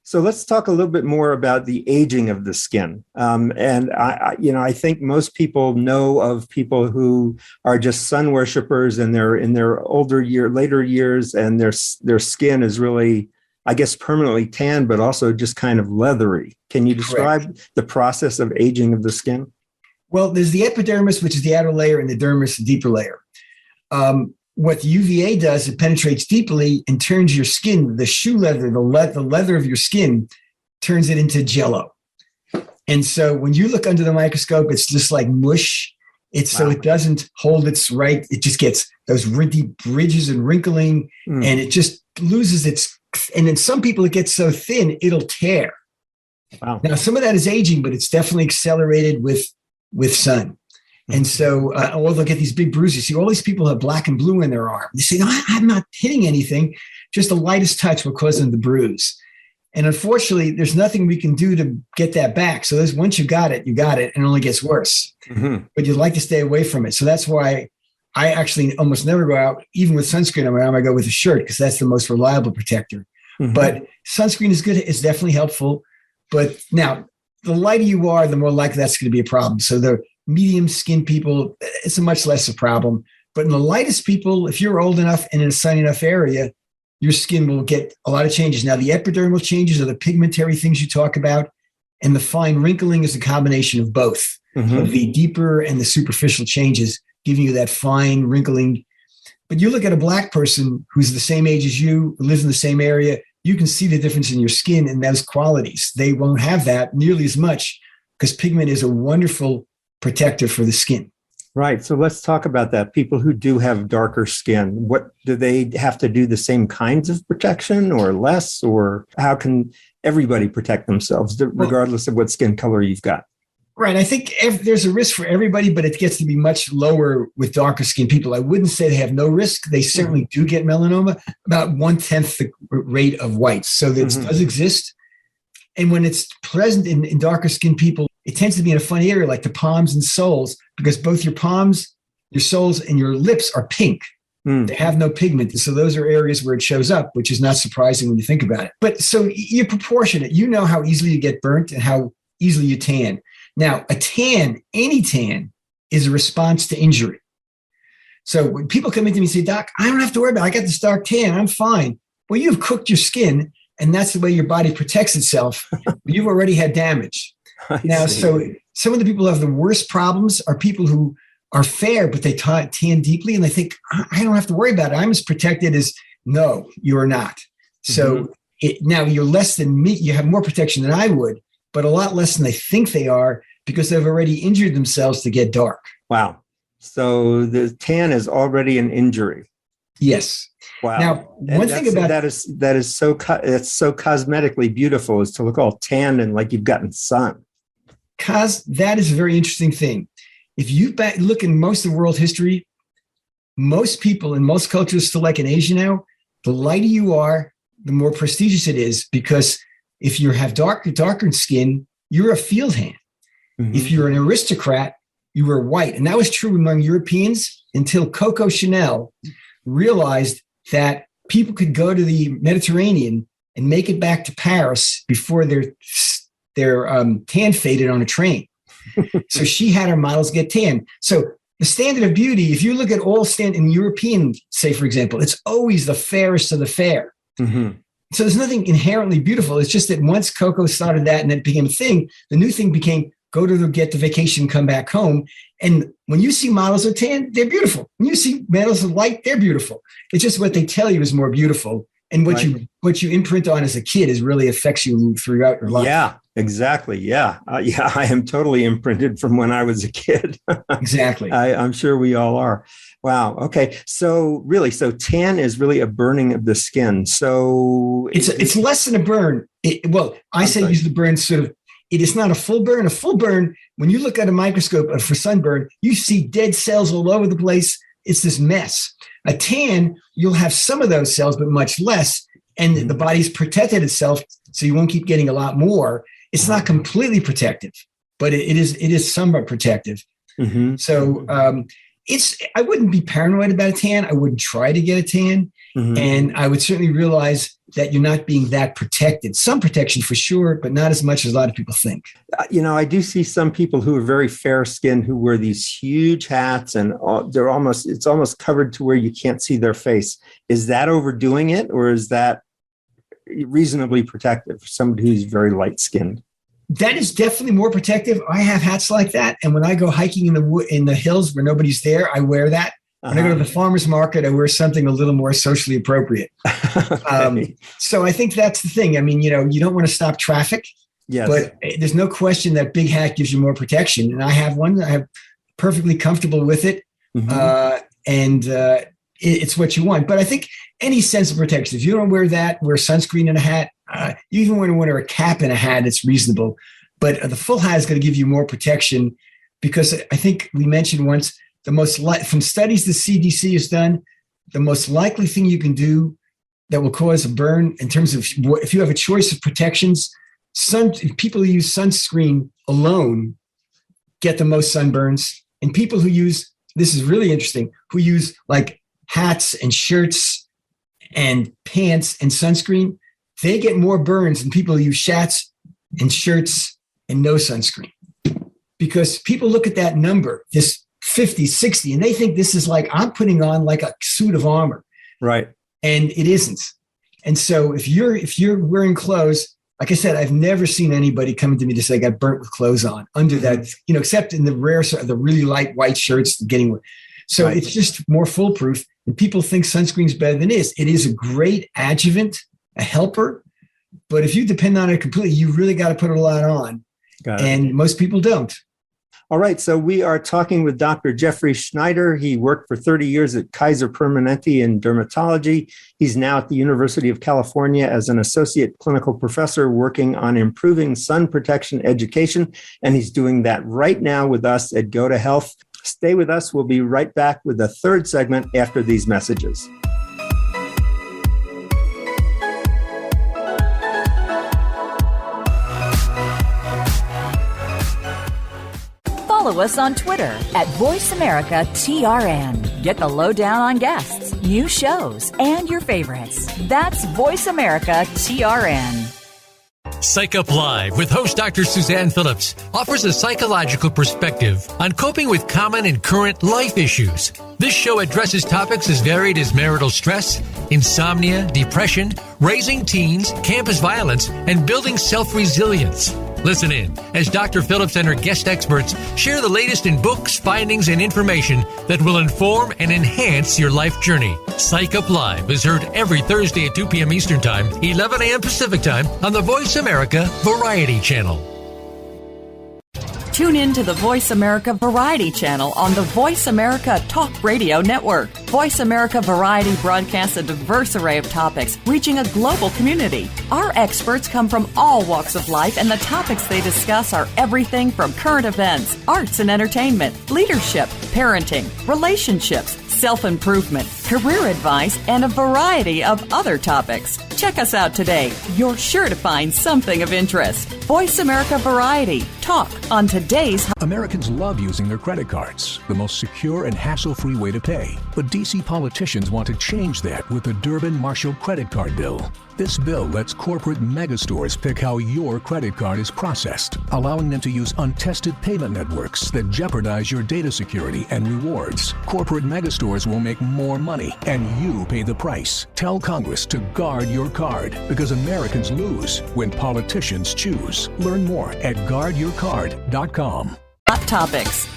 So let's talk a little bit more about the aging of the skin. And I think most people know of people who are just sun worshipers, and they're in their later years, and their skin is really, I guess, permanently tan, but also just kind of leathery. Can you describe the process of aging of the skin? Well, there's the epidermis, which is the outer layer, and the dermis, the deeper layer. What the UVA does, it penetrates deeply and turns your skin, the shoe leather, the leather of your skin, turns it into jello. And so when you look under the microscope, it's just like mush. So it doesn't hold its right. It just gets those deep bridges and wrinkling, and it just loses its. And in some people, it gets so thin, it'll tear. Wow. Now, some of that is aging, but it's definitely accelerated with sun. And so, they'll get these big bruises. See, all these people have black and blue in their arm. They say, "No, I'm not hitting anything. Just the lightest touch will cause them to bruise." And unfortunately, there's nothing we can do to get that back. So once you got it, and it only gets worse. But you'd like to stay away from it. So that's why I actually almost never go out, even with sunscreen on my arm. I go with a shirt because that's the most reliable protector. But sunscreen is good. It's definitely helpful. But now, the lighter you are, the more likely that's going to be a problem. So the medium skin people, it's a much less a problem. But in the lightest people, if you're old enough and in a sunny enough area, your skin will get a lot of changes. Now, the epidermal changes are the pigmentary things you talk about, and the fine wrinkling is a combination of both, of the deeper and the superficial changes, giving you that fine wrinkling. But you look at a black person who's the same age as you, who lives in the same area, you can see the difference in your skin and those qualities. They won't have that nearly as much because pigment is a wonderful protector for the skin. Right. So let's talk about that. People who do have darker skin, what do they have to do? The same kinds of protection or less? Or how can everybody protect themselves regardless of what skin color you've got? Right. I think there's a risk for everybody, but it gets to be much lower with darker skin people. I wouldn't say they have no risk. They certainly do get melanoma, about 1/10 the rate of whites. So that does exist. And when it's present in darker skin people, it tends to be in a funny area like the palms and soles, because both your palms, your soles, and your lips are pink. They have no pigment. And so those are areas where it shows up, which is not surprising when you think about it. But so you're proportionate. You know how easily you get burnt and how easily you tan. Now, a tan, any tan, is a response to injury. So when people come into me and say, Doc, I don't have to worry about it. I got this dark tan. I'm fine. Well, you've cooked your skin, and that's the way your body protects itself. But you've already had damage. Now, so some of the people who have the worst problems are people who are fair, but they tan deeply, and they think, I don't have to worry about it. I'm as protected as, no, you're not. So now you're less than me. You have more protection than I would, but a lot less than they think they are because they've already injured themselves to get dark. Wow. So the tan is already an injury. Yes. Wow. Now, one thing about that is so it's so cosmetically beautiful, is to look all tanned and like you've gotten sun. That is a very interesting thing. If you look in most of world history, most people in most cultures, still like in Asia now, the lighter you are, the more prestigious it is, because if you have darker skin, you're a field hand. If you're an aristocrat, you were white. And that was true among Europeans until Coco Chanel realized that people could go to the Mediterranean and make it back to Paris before their tan faded on a train. So she had her models get tan. So the standard of beauty, if you look at all in European, say, for example, it's always the fairest of the fair. So there's nothing inherently beautiful. It's just that once Coco started that and it became a thing, the new thing became get the vacation, come back home. And when you see models of tan, they're beautiful. When you see models of light, they're beautiful. It's just what they tell you is more beautiful. And what you imprint on as a kid really affects you throughout your life. Yeah, exactly. Yeah. I am totally imprinted from when I was a kid. Exactly. I'm sure we all are. Wow. Okay. So tan is really a burning of the skin. So it's less than a burn. I say use the burn sort of. It is not a full burn. A full burn, when you look at a microscope for sunburn, you see dead cells all over the place. It's this mess. A tan, you'll have some of those cells, but much less. And the body's protected itself, so you won't keep getting a lot more. It's not completely protective, but it is somewhat protective. So I wouldn't be paranoid about a tan. I wouldn't try to get a tan. And I would certainly realize that you're not being that protected. Some protection for sure, but not as much as a lot of people think. I do see some people who are very fair skinned who wear these huge hats and it's almost covered to where you can't see their face. Is that overdoing it, or is that reasonably protective for somebody who's very light skinned? That is definitely more protective. I have hats like that. And when I go hiking in the hills where nobody's there, I wear that. When I go to the farmer's market, I wear something a little more socially appropriate. So I think that's the thing. I mean, you don't want to stop traffic, but there's no question that big hat gives you more protection. And I have one. I'm perfectly comfortable with it. And it's what you want. But I think any sense of protection, if you don't wear that, wear sunscreen in a hat, you even want to wear a cap in a hat, it's reasonable. But the full hat is going to give you more protection, because I think we mentioned once, from studies the CDC has done, the most likely thing you can do that will cause a burn in terms of if you have a choice of protections, people who use sunscreen alone get the most sunburns. And people who use, this is really interesting, who use like hats and shirts and pants and sunscreen, they get more burns than people who use shats and shirts and no sunscreen. Because people look at that number, this 50, 60, and they think this is like, I'm putting on like a suit of armor. Right. And it isn't. And so if you're wearing clothes, like I said, I've never seen anybody come to me to say I got burnt with clothes on under that, except in the rare, the really light white shirts getting. So it's just more foolproof. And people think sunscreen's better than it is. It is a great adjuvant, a helper. But if you depend on it completely, you really got to put a lot on. And most people don't. All right, so we are talking with Dr. Jeffrey Schneider. He worked for 30 years at Kaiser Permanente in dermatology. He's now at the University of California as an associate clinical professor working on improving sun protection education, and he's doing that right now with us at Go to Health. Stay with us. We'll be right back with the third segment after these messages. Follow us on Twitter at VoiceAmericaTRN. Get the lowdown on guests, new shows, and your favorites. That's VoiceAmericaTRN. Psych Up Live with host Dr. Suzanne Phillips offers a psychological perspective on coping with common and current life issues. This show addresses topics as varied as marital stress, insomnia, depression, raising teens, campus violence, and building self-resilience. Listen in as Dr. Phillips and her guest experts share the latest in books, findings, and information that will inform and enhance your life journey. Psych Up Live is heard every Thursday at 2 p.m. Eastern Time, 11 a.m. Pacific Time on the Voice America Variety Channel. Tune in to the Voice America Variety Channel on the Voice America Talk Radio Network. Voice America Variety broadcasts a diverse array of topics, reaching a global community. Our experts come from all walks of life, and the topics they discuss are everything from current events, arts and entertainment, leadership, parenting, relationships, self-improvement, career advice, and a variety of other topics. Check us out today. You're sure to find something of interest. Voice America Variety. Talk on today's... Americans love using their credit cards, the most secure and hassle-free way to pay. But DC politicians want to change that with the Durbin-Marshall credit card bill. This bill lets corporate megastores pick how your credit card is processed, allowing them to use untested payment networks that jeopardize your data security and rewards. Corporate megastores will make more money, and you pay the price. Tell Congress to guard your card, because Americans lose when politicians choose. Learn more at guardyourcard.com. Hot topics.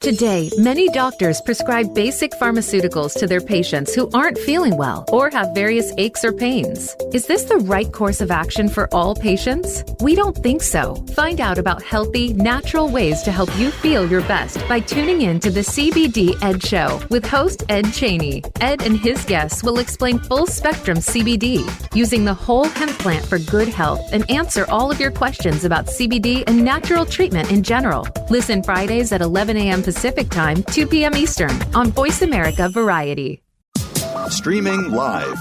Today, many doctors prescribe basic pharmaceuticals to their patients who aren't feeling well or have various aches or pains. Is this the right course of action for all patients? We don't think so. Find out about healthy, natural ways to help you feel your best by tuning in to the CBD Ed Show with host Ed Cheney. Ed and his guests will explain full-spectrum CBD, using the whole hemp plant for good health, and answer all of your questions about CBD and natural treatment in general. Listen Fridays at 11 a.m. Pacific Time, 2 p.m. Eastern on Voice America Variety. Streaming live,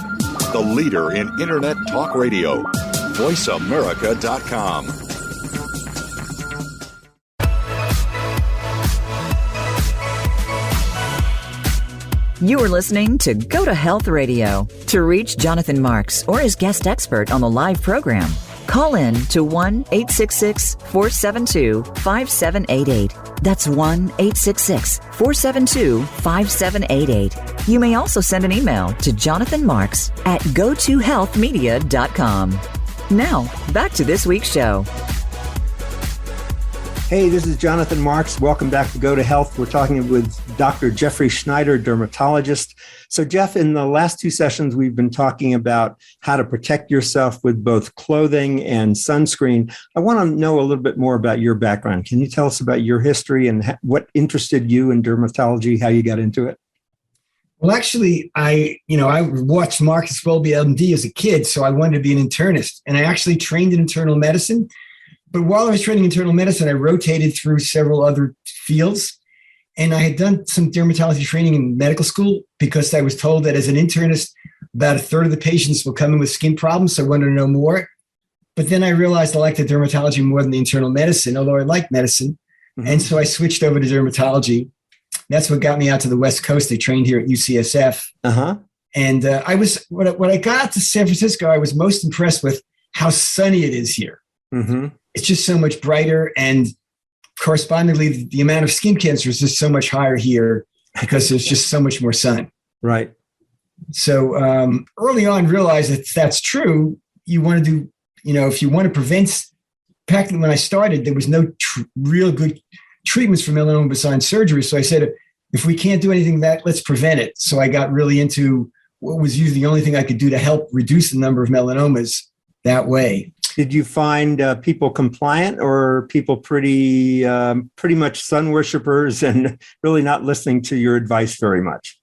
the leader in Internet talk radio, voiceamerica.com. You are listening to Go to Health Radio. To reach Jonathan Marks or his guest expert on the live program, call in to 1-866-472-5788. That's 1-866-472-5788. You may also send an email to jonathanmarks@gotohealthmedia.com. Now, back to this week's show. Hey, this is Jonathan Marks. Welcome back to Go to Health. We're talking with Dr. Jeffrey Schneider, dermatologist. So, Jeff, in the last two sessions, we've been talking about how to protect yourself with both clothing and sunscreen. I want to know a little bit more about your background. Can you tell us about your history and what interested you in dermatology, how you got into it? Well, actually, I watched Marcus Welby, MD, as a kid, so I wanted to be an internist. And I actually trained in internal medicine. But while I was training internal medicine, I rotated through several other fields. And I had done some dermatology training in medical school because I was told that as an internist, about a third of the patients will come in with skin problems. So I wanted to know more. But then I realized I liked the dermatology more than the internal medicine, although I liked medicine. Mm-hmm. And so I switched over to dermatology. That's what got me out to the West Coast. I trained here at UCSF. Uh-huh. And when I got to San Francisco, I was most impressed with how sunny it is here. Mm-hmm. It's just so much brighter, and correspondingly, the amount of skin cancer is just so much higher here because there's just so much more sun. Right. So early on, realized that that's true. You want to do, if you want to prevent, practically when I started, there was no real good treatments for melanoma besides surgery. So I said, if we can't do anything that, let's prevent it. So I got really into what was usually the only thing I could do to help reduce the number of melanomas that way. Did you find people compliant, or people pretty much sun worshipers and really not listening to your advice very much?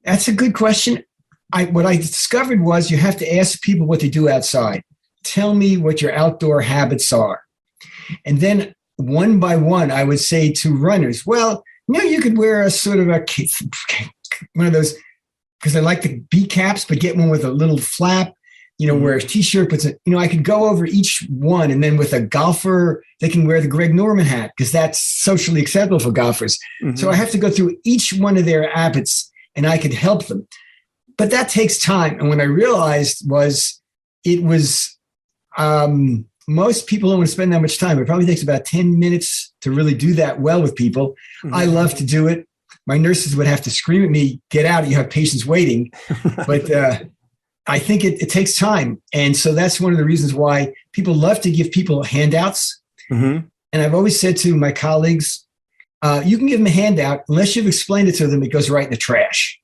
That's a good question. What I discovered was you have to ask people what they do outside. Tell me what your outdoor habits are. And then one by one, I would say to runners, well, you could wear a sort of one of those, because I like the B caps, but get one with a little flap. Wear a t-shirt, but I could go over each one, and then with a golfer, they can wear the Greg Norman hat because that's socially acceptable for golfers. Mm-hmm. So I have to go through each one of their habits, and I could help them. But that takes time. And what I realized was Most people don't want to spend that much time. It probably takes about 10 minutes to really do that well with people. Mm-hmm. I love to do it. My nurses would have to scream at me, get out, you have patients waiting. But I think it takes time. And so that's one of the reasons why people love to give people handouts. Mm-hmm. And I've always said to my colleagues, you can give them a handout. Unless you've explained it to them, it goes right in the trash.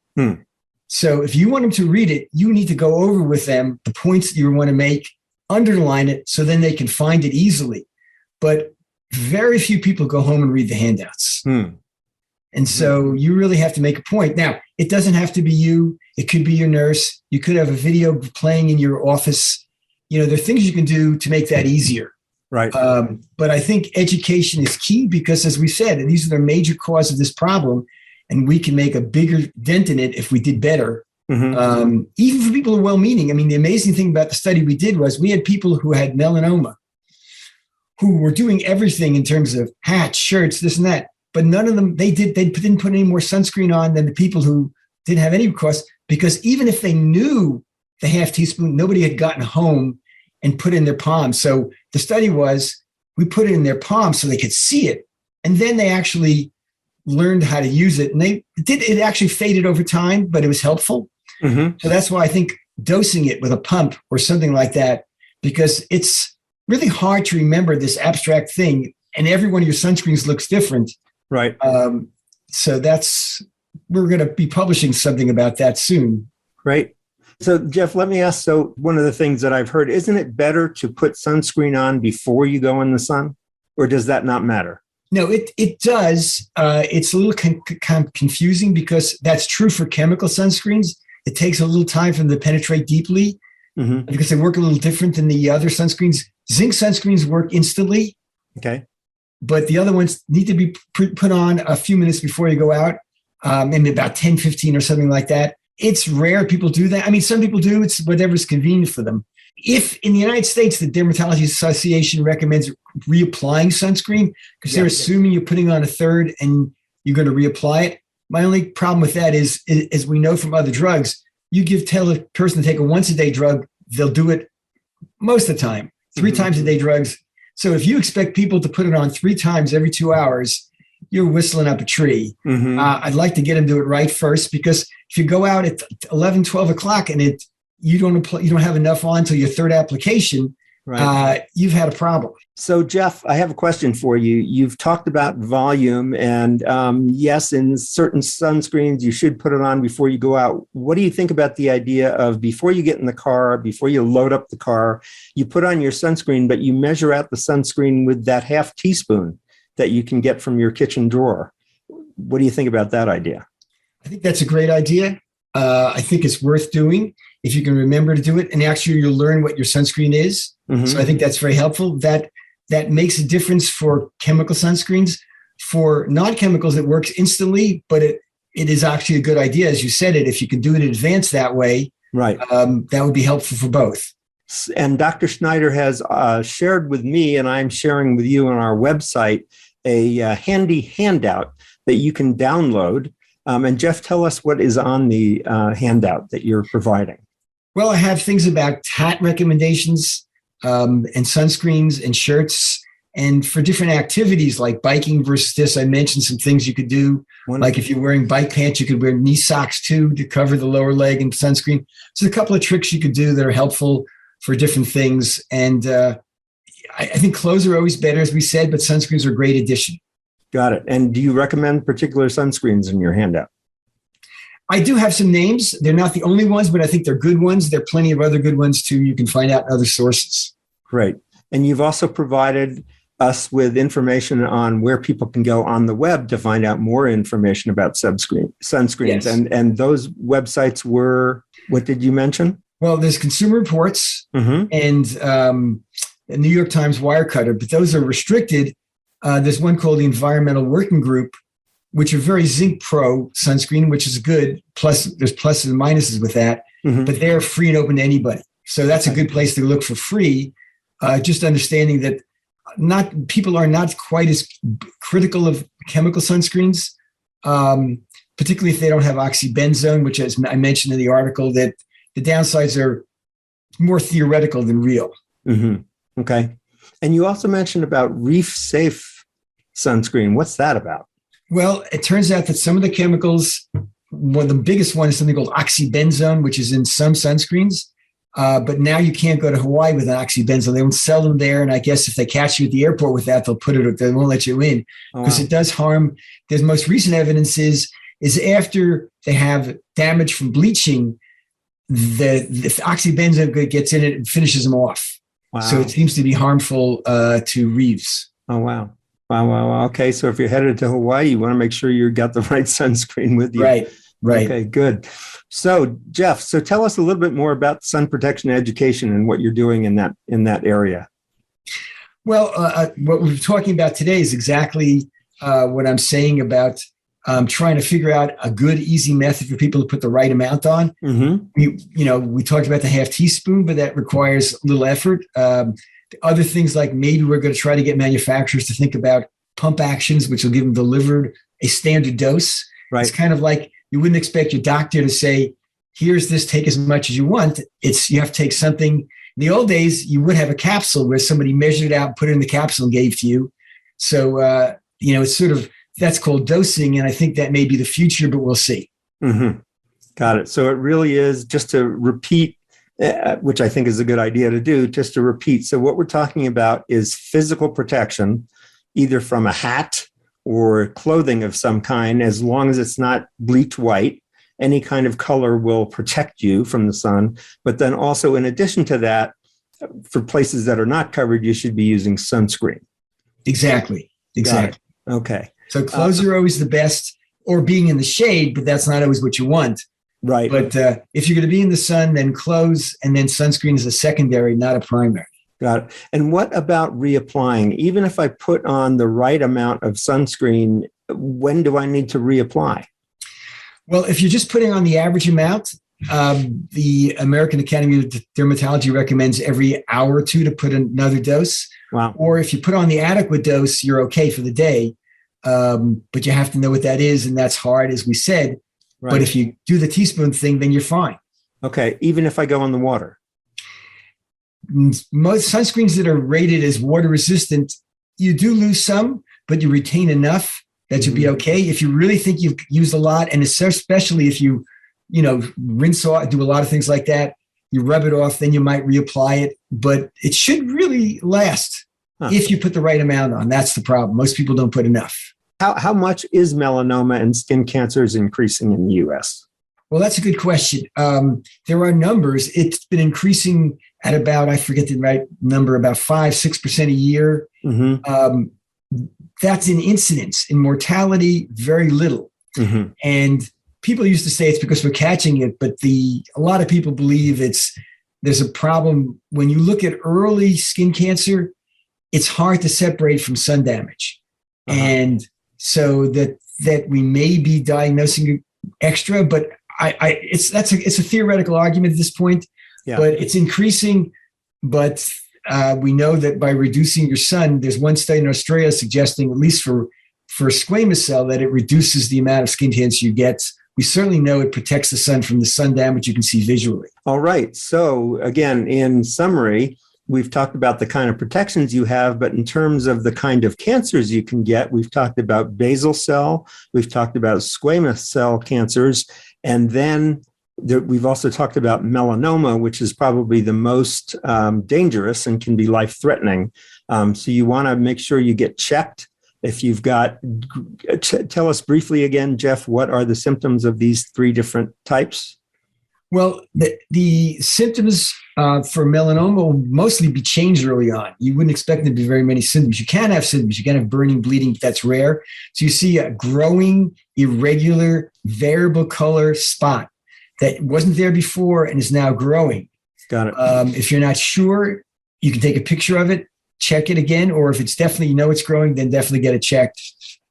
So if you want them to read it, you need to go over with them the points that you want to make, underline it, so then they can find it easily. But very few people go home and read the handouts. And so you really have to make a point. Now, it doesn't have to be you. It could be your nurse. You could have a video playing in your office. There are things you can do to make that easier. Right. But I think education is key because, as we said, these are the major cause of this problem, and we can make a bigger dent in it if we did better. Mm-hmm. Even for people who are well-meaning. I mean, the amazing thing about the study we did was we had people who had melanoma who were doing everything in terms of hats, shirts, this and that. But none of them, they didn't put any more sunscreen on than the people who didn't have any cost, because even if they knew the half teaspoon, nobody had gotten home and put it in their palm. So the study was, we put it in their palm so they could see it. And then they actually learned how to use it. And it actually faded over time, but it was helpful. Mm-hmm. So that's why I think dosing it with a pump or something like that, because it's really hard to remember this abstract thing. And every one of your sunscreens looks different. Right. So we're going to be publishing something about that soon. Great. So Jeff, let me ask, so one of the things that I've heard, isn't it better to put sunscreen on before you go in the sun, or does that not matter? No, it does. It's a little confusing because that's true for chemical sunscreens. It takes a little time for them to penetrate deeply because they work a little different than the other sunscreens. Zinc sunscreens work instantly. Okay. But the other ones need to be put on a few minutes before you go out, maybe about 10, 15 or something like that. It's rare people do that. I mean, some people do. It's whatever's convenient for them. If in the United States, the Dermatology Association recommends reapplying sunscreen because they're assuming you're putting on a third and you're going to reapply it. My only problem with that is, as we know from other drugs, tell a person to take a once-a-day drug, they'll do it most of the time, 3 times a day drugs. So if you expect people to put it on 3 times every 2 hours, you're whistling up a tree. I'd like to get them to do it right first, because if you go out at 11, 12 o'clock and you don't have enough on until your third application, you've had a problem. So Jeff, I have a question for you. You've talked about volume, and yes, in certain sunscreens, you should put it on before you go out. What do you think about the idea of before you get in the car, before you load up the car, you put on your sunscreen, but you measure out the sunscreen with that half teaspoon that you can get from your kitchen drawer? What do you think about that idea? I think that's a great idea. I think it's worth doing if you can remember to do it. And actually, you'll learn what your sunscreen is. So I think that's very helpful. That makes a difference for chemical sunscreens. For non-chemicals, it works instantly, but it is actually a good idea, as you said it. If you can do it in advance that way, that would be helpful for both. And Dr. Schneider has shared with me, and I'm sharing with you on our website, a handy handout that you can download. And Jeff, tell us what is on the handout that you're providing. Well, I have things about hat recommendations and sunscreens and shirts, and for different activities like biking versus this. I mentioned some things you could do. Like if you're wearing bike pants, you could wear knee socks too to cover the lower leg and sunscreen. So a couple of tricks you could do that are helpful for different things. And I think clothes are always better, as we said, but sunscreens are a great addition. Got it. And do you recommend particular sunscreens in your handout? I do have some names. They're not the only ones, but I think they're good ones. There are plenty of other good ones too. You can find out in other sources. Great. And you've also provided us with information on where people can go on the web to find out more information about sunscreens. Yes. And those websites were, what did you mention? Well, there's Consumer Reports and the New York Times Wirecutter, but those are restricted. There's one called the Environmental Working Group, which are very zinc pro sunscreen, which is good. Plus, there's pluses and minuses with that, but they're free and open to anybody. So that's a good place to look for free. Just understanding that people are not quite as critical of chemical sunscreens, particularly if they don't have oxybenzone, which, as I mentioned in the article, that the downsides are more theoretical than real. Mm-hmm. Okay. And you also mentioned about reef-safe sunscreen. What's that about? Well, it turns out that some of the chemicals, one of the biggest one is something called oxybenzone, which is in some sunscreens. But now you can't go to Hawaii with an oxybenzone. They won't sell them there. And I guess if they catch you at the airport with that, they won't let you in because it does harm. The most recent evidence is after they have damage from bleaching, the oxybenzone gets in it and finishes them off. Wow. So it seems to be harmful to reefs. Oh, wow. Wow. Okay. So if you're headed to Hawaii, you want to make sure you got the right sunscreen with you. Right. Okay, good. So Jeff, tell us a little bit more about sun protection education and what you're doing in that area. Well, what we're talking about today is exactly what I'm saying about trying to figure out a good, easy method for people to put the right amount on. Mm-hmm. We talked about the half teaspoon, but that requires a little effort. Other things like maybe we're going to try to get manufacturers to think about pump actions, which will give them delivered a standard dose. Right. It's kind of like you wouldn't expect your doctor to say, here's this, take as much as you want. You have to take something. In the old days, you would have a capsule where somebody measured it out, put it in the capsule and gave to you. So, it's sort of, that's called dosing. And I think that may be the future, but we'll see. Mm-hmm. Got it. So it really is just to repeat, which I think is a good idea to do, just to repeat. So what we're talking about is physical protection, either from a hat or clothing of some kind, as long as it's not bleached white. Any kind of color will protect you from the sun. But then also, in addition to that, for places that are not covered, you should be using sunscreen. Exactly. Okay. So clothes are always the best, or being in the shade, but that's not always what you want. Right. But if you're going to be in the sun, then clothes and then sunscreen is a secondary, not a primary. Got it. And what about reapplying? Even if I put on the right amount of sunscreen, when do I need to reapply? Well, if you're just putting on the average amount, the American Academy of Dermatology recommends every hour or two to put another dose. Wow. Or if you put on the adequate dose, you're okay for the day. But you have to know what that is, and that's hard, as we said. Right. But if you do the teaspoon thing, then you're fine. Okay, even if I go in the water? Most sunscreens that are rated as water resistant, you do lose some, but you retain enough that you'll be okay. If you really think you've used a lot, and especially if you rinse off, do a lot of things like that, you rub it off, then you might reapply it. But it should really last if you put the right amount on. That's the problem. Most people don't put enough. How much is melanoma and skin cancers increasing in the U.S.? Well, that's a good question. There are numbers. It's been increasing at about, I forget the right number, about 5-6% a year. Mm-hmm. That's in incidence. In mortality, very little. Mm-hmm. And people used to say it's because we're catching it, but a lot of people believe there's a problem. When you look at early skin cancer, it's hard to separate from sun damage. Uh-huh. And so that we may be diagnosing extra, but it's a theoretical argument at this point. Yeah. But it's increasing. But we know that by reducing your sun, there's one study in Australia suggesting, at least for squamous cell, that it reduces the amount of skin cancer you get. We certainly know it protects the sun from the sun damage you can see visually. All right. So again, in summary, we've talked about the kind of protections you have, but in terms of the kind of cancers you can get, we've talked about basal cell, we've talked about squamous cell cancers, and then we've also talked about melanoma, which is probably the most dangerous and can be life-threatening. So you want to make sure you get checked. If you've got, tell us briefly again, Jeff, what are the symptoms of these three different types? Well, the symptoms for melanoma will mostly be changed early on. You wouldn't expect there to be very many symptoms. You can have symptoms. You can have burning, bleeding. That's rare. So you see a growing, irregular, variable color spot that wasn't there before and is now growing. Got it. If you're not sure, you can take a picture of it, check it again, or if it's definitely, it's growing, then definitely get it checked.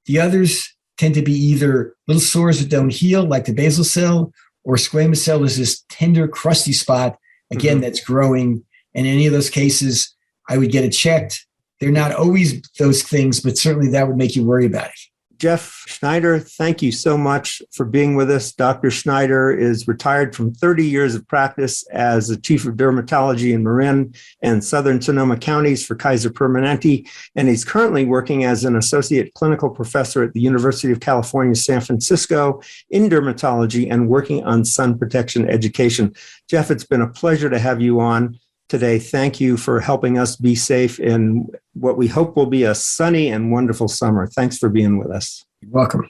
The others tend to be either little sores that don't heal, like the basal cell, or squamous cell is this tender, crusty spot, again, that's growing. And in any of those cases, I would get it checked. They're not always those things, but certainly that would make you worry about it. Jeff Schneider, thank you so much for being with us. Dr. Schneider is retired from 30 years of practice as the Chief of Dermatology in Marin and Southern Sonoma counties for Kaiser Permanente, and he's currently working as an associate clinical professor at the University of California, San Francisco in dermatology and working on sun protection education. Jeff, it's been a pleasure to have you on today. Thank you for helping us be safe in what we hope will be a sunny and wonderful summer. Thanks for being with us. You're welcome.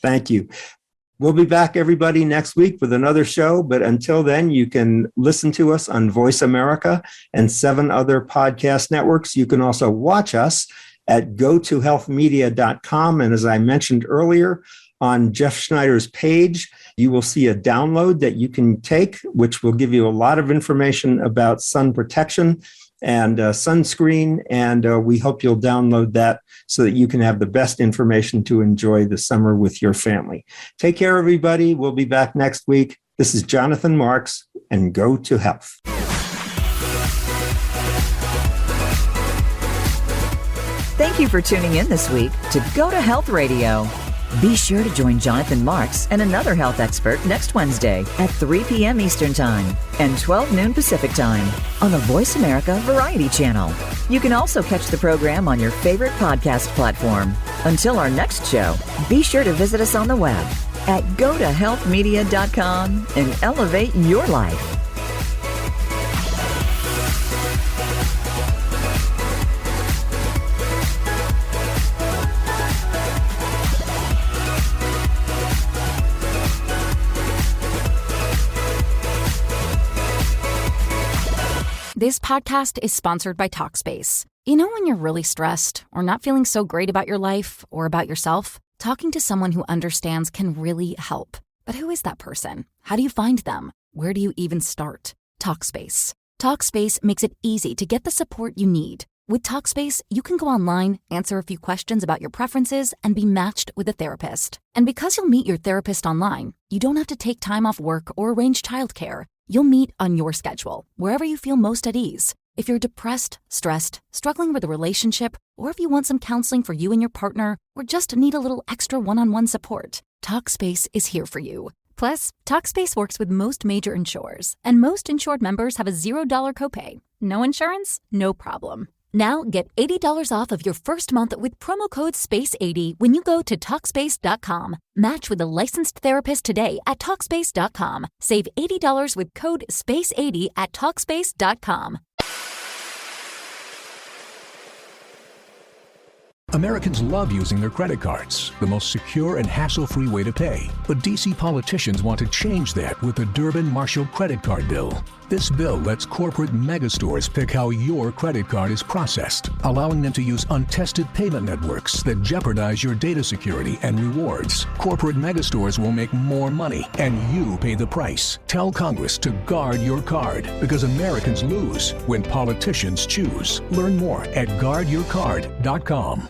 Thank you. We'll be back, everybody, next week with another show. But until then, you can listen to us on Voice America and 7 other podcast networks. You can also watch us at gotohealthmedia.com. And as I mentioned earlier, on Jeff Schneider's page, you will see a download that you can take, which will give you a lot of information about sun protection and sunscreen. And we hope you'll download that so that you can have the best information to enjoy the summer with your family. Take care, everybody. We'll be back next week. This is Jonathan Marks, and Go to Health. Thank you for tuning in this week to Go to Health Radio. Be sure to join Jonathan Marks and another health expert next Wednesday at 3 p.m. Eastern Time and 12 noon Pacific Time on the Voice America Variety Channel. You can also catch the program on your favorite podcast platform. Until our next show, be sure to visit us on the web at gotohealthmedia.com and elevate your life. This podcast is sponsored by Talkspace. You know when you're really stressed or not feeling so great about your life or about yourself? Talking to someone who understands can really help. But who is that person? How do you find them? Where do you even start? Talkspace. Talkspace makes it easy to get the support you need. With Talkspace, you can go online, answer a few questions about your preferences, and be matched with a therapist. And because you'll meet your therapist online, you don't have to take time off work or arrange childcare. You'll meet on your schedule, wherever you feel most at ease. If you're depressed, stressed, struggling with a relationship, or if you want some counseling for you and your partner, or just need a little extra one-on-one support, Talkspace is here for you. Plus, Talkspace works with most major insurers, and most insured members have a $0 copay. No insurance? No problem. Now get $80 off of your first month with promo code SPACE80 when you go to Talkspace.com. Match with a licensed therapist today at Talkspace.com. Save $80 with code SPACE80 at Talkspace.com. Americans love using their credit cards, the most secure and hassle-free way to pay. But D.C. politicians want to change that with the Durbin-Marshall credit card bill. This bill lets corporate megastores pick how your credit card is processed, allowing them to use untested payment networks that jeopardize your data security and rewards. Corporate megastores will make more money, and you pay the price. Tell Congress to guard your card, because Americans lose when politicians choose. Learn more at guardyourcard.com.